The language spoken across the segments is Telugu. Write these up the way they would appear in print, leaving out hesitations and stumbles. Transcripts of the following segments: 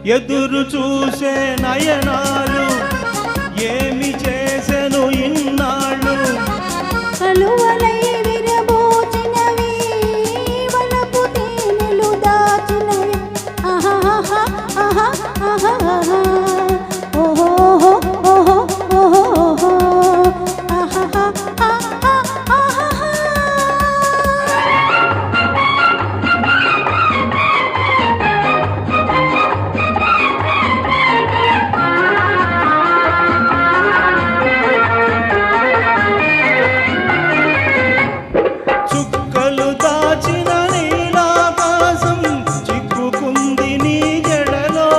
ఎదురు చూసే నయనాలు ఏమి చేసెను ఇన్నాళ్ళు కలువలై విరబోచినవి వలపు తేనెలు దాచినవి ఆహాహా ఆహా ఆహా ఓహో ఓహో ఓహో ఆహాహా ఆహా ఆహా చుక్కలు దాచిన నీలాకాశం చిక్కుకుంది నీ జడలో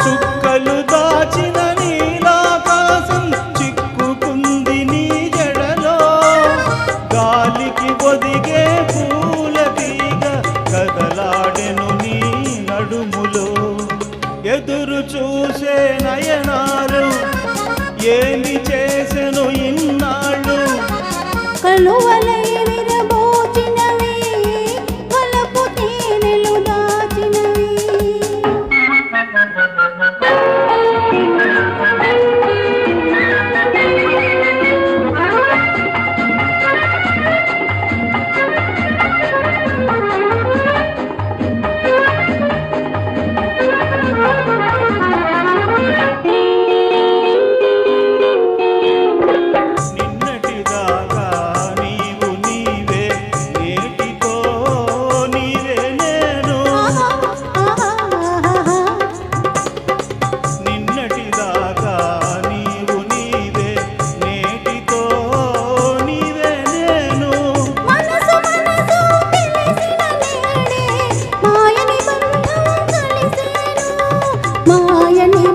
చుక్కలు దాచిన నీలాకాశం చిక్కుకుంది నీ జడలో గాలికి ఒదిగే పూల తీగ కదలాడెను నీ నడుములో ఎదురు చూసే నయనాలు ఏమి చేసెను ఇన్నాళ్ళు కలువలై విరబోచినవి వలపు తేనెలు దాచినవి నిన్నటిదాకా నీవు నీవే నేటితో నీవే నేను నిన్నటిదాకా నీవు నీవే నేటితో నీవే నేను మనసు మనసు తెలిసిన నేడే మాయని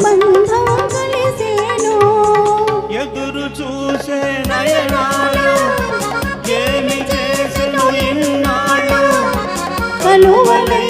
బంధం కలిసేను ఎదురు చూసే నయనాలు ఏమి చేసెను ఇన్నాళ్ళు కలువలై